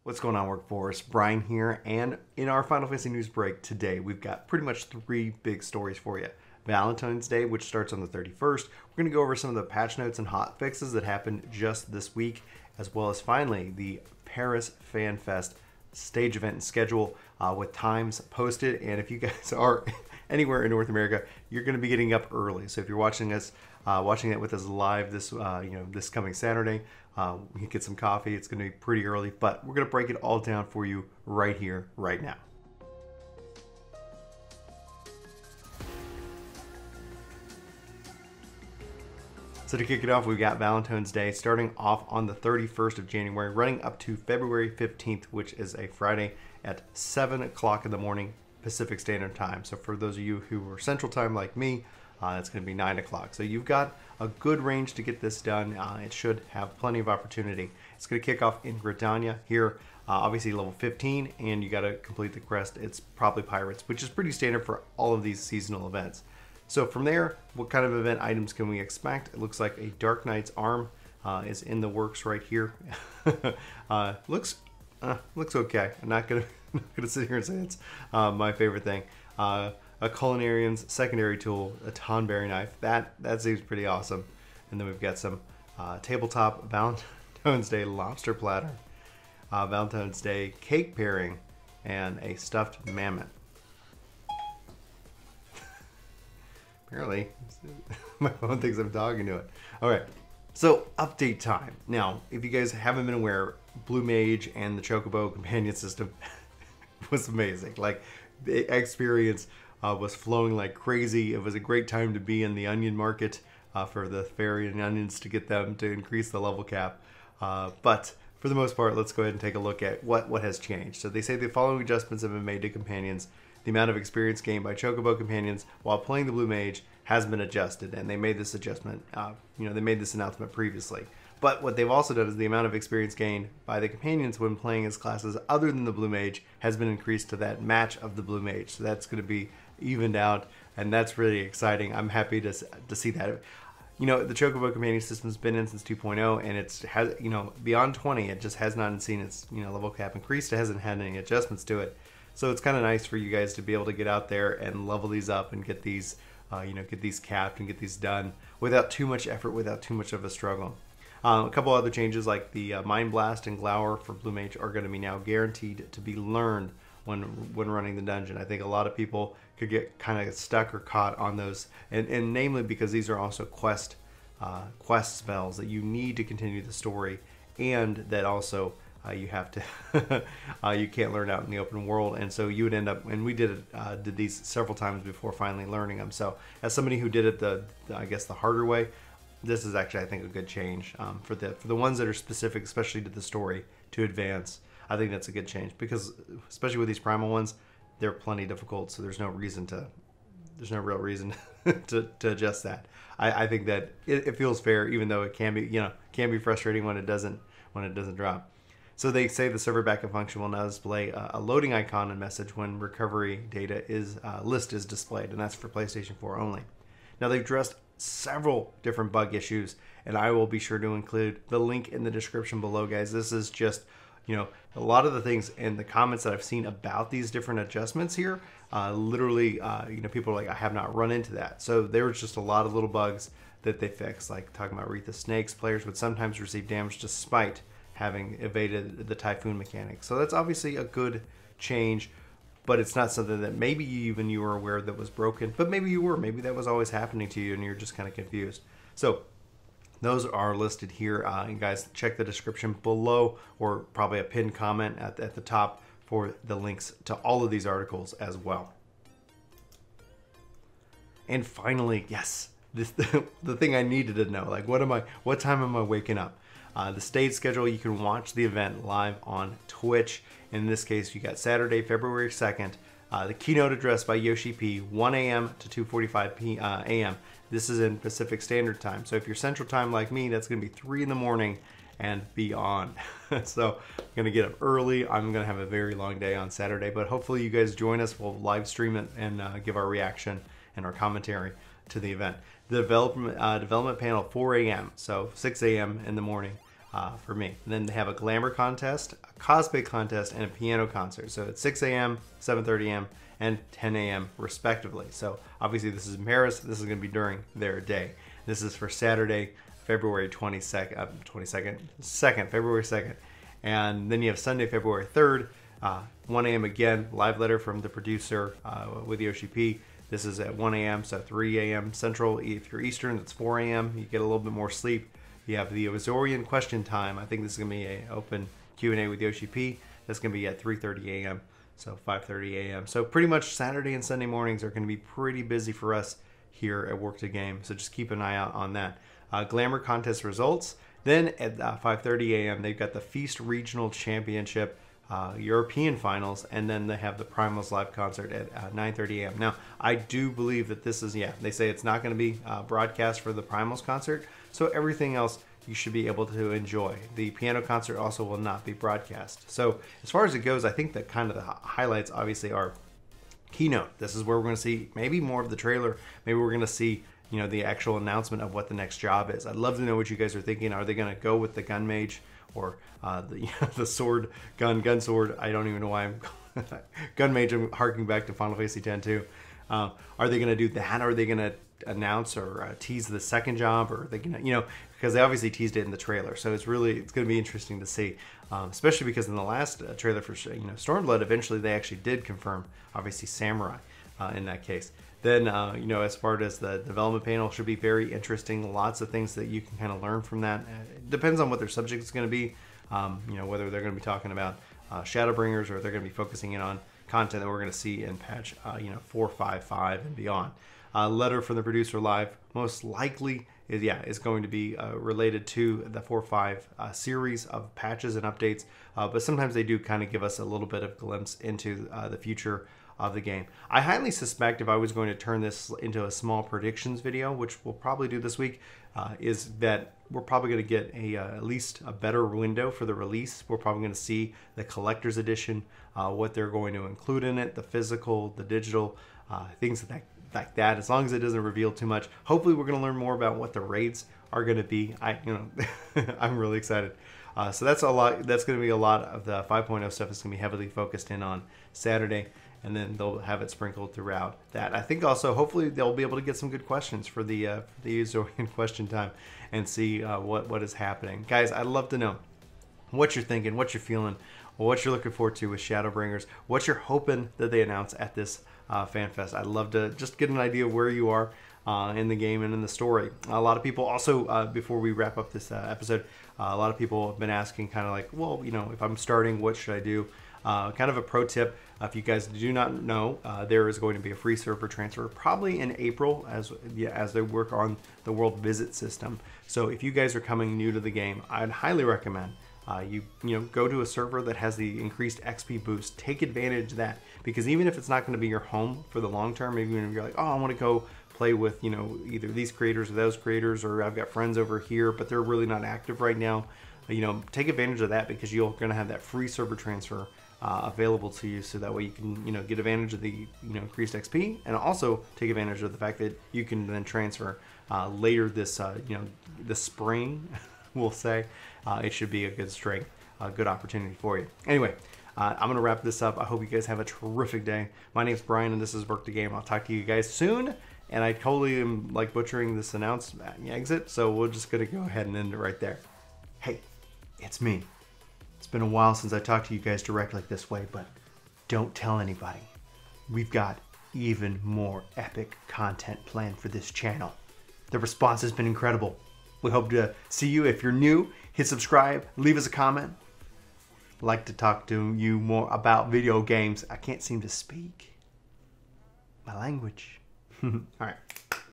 What's going on, Workforce? Brian here, and in our Final Fantasy News Break today, we've got pretty much three big stories for you. Valentine's Day, which starts on the 31st. We're going to go over some of the patch notes and hot fixes that happened just this week, as well as finally the Paris FanFest stage event and schedule with times posted. And if you guys are anywhere in North America, you're going to be getting up early. So if you're watching us, watching it with us live this this coming Saturday, we can get some coffee. It's going to be pretty early, but we're going to break it all down for you right here, right now. So to kick it off, we've got Valentine's Day starting off on the 31st of January, running up to February 15th, which is a Friday at 7 o'clock in the morning Pacific Standard Time. So for those of you who are Central Time like me, it's going to be 9 o'clock. So you've got a good range to get this done. It should have plenty of opportunity. It's going to kick off in Gridania here, obviously level 15, and you got to complete the quest. It's probably Pirates, which is pretty standard for all of these seasonal events. So from there, what kind of event items can we expect? It looks like a Dark Knight's arm is in the works right here. Looks okay. I'm not gonna sit here and say it's my favorite thing. A Culinarian's secondary tool, a Tonberry knife. That seems pretty awesome. And then we've got some tabletop Valentine's Day lobster platter, Valentine's Day cake pairing, and a stuffed mammoth. Apparently, my phone thinks I'm talking to it. All right, so update time. Now, if you guys haven't been aware, Blue Mage and the Chocobo companion system was amazing. Like, the experience was flowing like crazy. It was a great time to be in the onion market for the fairy and onions to get them to increase the level cap. But for the most part, let's go ahead and take a look at what has changed. So they say the following adjustments have been made to companions. The amount of experience gained by Chocobo companions while playing the Blue Mage has been adjusted, and they made this adjustment, they made this announcement previously. But what they've also done is the amount of experience gained by the companions when playing as classes other than the Blue Mage has been increased to that match of the Blue Mage. So that's going to be evened out, and that's really exciting. I'm happy to see that. The Chocobo companion system's been in since 2.0, and it's has beyond 20, it just has not seen its level cap increased. It hasn't had any adjustments to it. So it's kind of nice for you guys to be able to get out there and level these up and get these, get these capped and get these done without too much effort, without too much of a struggle. A couple other changes like the Mind Blast and Glower for Blue Mage are going to be now guaranteed to be learned when running the dungeon. I think a lot of people could get kind of stuck or caught on those, and namely because these are also quest spells that you need to continue the story, and that also you have to you can't learn out in the open world, and so you would end up, and we did these several times before finally learning them. So as somebody who did it I guess the harder way, this is actually, I think, a good change for the ones that are specific, especially to the story, to advance. I think that's a good change, because especially with these primal ones, they're plenty difficult, so there's no real reason to adjust that. I think that it feels fair, even though it can be frustrating when it doesn't drop. So they say the server backup function will now display a loading icon and message when recovery data list is displayed, and that's for PlayStation 4 only. Now, they've addressed several different bug issues, and I will be sure to include the link in the description below, guys. This is just, a lot of the things in the comments that I've seen about these different adjustments here, literally, people are like, I have not run into that. So there was just a lot of little bugs that they fixed, like talking about Wreath of Snakes. Players would sometimes receive damage despite having evaded the Typhoon mechanic. So that's obviously a good change, but it's not something that maybe even you were aware that was broken, but maybe you were. Maybe that was always happening to you and you're just kind of confused. So those are listed here. And guys, check the description below, or probably a pinned comment at the top for the links to all of these articles as well. And finally, yes, the thing I needed to know, like what time am I waking up? The stage schedule, you can watch the event live on Twitch. In this case, you got Saturday, February 2nd, the keynote address by Yoshi P, 1 a.m. to 2:45 a.m. This is in Pacific Standard Time. So if you're Central Time like me, that's going to be 3 in the morning and beyond. So I'm going to get up early. I'm going to have a very long day on Saturday, but hopefully you guys join us. We'll live stream it and give our reaction and our commentary to the event. The development panel, 4 a.m., so 6 a.m. in the morning. for me. And then they have a glamour contest, a cosplay contest, and a piano concert. So it's 6 a.m., 7:30 a.m., and 10 a.m. respectively. So obviously this is in Paris. This is going to be during their day. This is for Saturday, February 22nd, February 2nd. And then you have Sunday, February 3rd, 1 a.m. again, live letter from the producer with Yoshi P. This is at 1 a.m., so 3 a.m. Central. If you're Eastern, it's 4 a.m. You get a little bit more sleep. You have the Azorian question time. I think this is going to be an open Q&A with Yoshi P. That's going to be at 3:30 a.m., so 5:30 a.m. So pretty much Saturday and Sunday mornings are going to be pretty busy for us here at Work To Game. So just keep an eye out on that. Glamour contest results. Then at 5:30 a.m. they've got the Feast Regional Championship European Finals, and then they have the Primals live concert at 9:30 a.m. Now, I do believe that this is, they say it's not going to be broadcast for the Primals concert, so everything else you should be able to enjoy. The piano concert also will not be broadcast. So as far as it goes, I think that kind of the highlights obviously are keynote. This is where we're going to see maybe more of the trailer. Maybe we're going to see, you know, the actual announcement of what the next job is. I'd love to know what you guys are thinking. Are they going to go with the gun mage or the sword gun sword? I don't even know why I'm gun mage. I'm harking back to Final Fantasy X too. Are they going to do that? Or are they going to announce or tease the second job? Or are they going to, you know, because they obviously teased it in the trailer. So it's going to be interesting to see, especially because in the last trailer for Stormblood, eventually they actually did confirm, obviously, Samurai in that case. Then, you know, as far as the development panel, should be very interesting. Lots of things that you can kind of learn from that. It depends on what their subject is going to be. You know, whether they're going to be talking about Shadowbringers or they're going to be focusing in on content that we're going to see in patch, 4.5.5 and beyond. Letter from the producer live, most likely is going to be related to the 4.5 series of patches and updates. But sometimes they do kind of give us a little bit of glimpse into the future of the game. I highly suspect if I was going to turn this into a small predictions video, which we'll probably do this week, is that we're probably going to get at least a better window for the release. We're probably going to see the collector's edition, what they're going to include in it, the physical, the digital, things like that. As long as it doesn't reveal too much. Hopefully we're going to learn more about what the raids are going to be. I'm really excited. So that's a lot. That's going to be a lot of the 5.0 stuff is going to be heavily focused in on Saturday, and then they'll have it sprinkled throughout that. I think also hopefully they'll be able to get some good questions for the Azorian question time and see what is happening. Guys, I'd love to know what you're thinking, what you're feeling, what you're looking forward to with Shadowbringers, what you're hoping that they announce at this FanFest. I'd love to just get an idea of where you are in the game and in the story. A lot of people also, before we wrap up this episode, a lot of people have been asking kind of like, well, you know, if I'm starting, what should I do? Kind of a pro tip, if you guys do not know, there is going to be a free server transfer probably in April as they work on the world visit system. So if you guys are coming new to the game, I'd highly recommend you go to a server that has the increased XP boost. Take advantage of that, because even if it's not going to be your home for the long term, maybe when you're like, oh, I want to go play with either these creators or those creators, or I've got friends over here but they're really not active right now, take advantage of that, because you're going to have that free server transfer available to you, so that way you can get advantage of the increased XP, and also take advantage of the fact that you can then transfer later this the spring. We'll say it should be a good strength, a good opportunity for you. Anyway, I'm going to wrap this up. I hope you guys have a terrific day. My name's Brian, and this is Work To Game. I'll talk to you guys soon. And I totally am like butchering this exit, so we're just going to go ahead and end it right there. Hey, it's me. It's been a while since I talked to you guys direct like this way, but don't tell anybody. We've got even more epic content planned for this channel. The response has been incredible. We hope to see you. If you're new, hit subscribe, leave us a comment. I'd like to talk to you more about video games. I can't seem to speak my language. All right.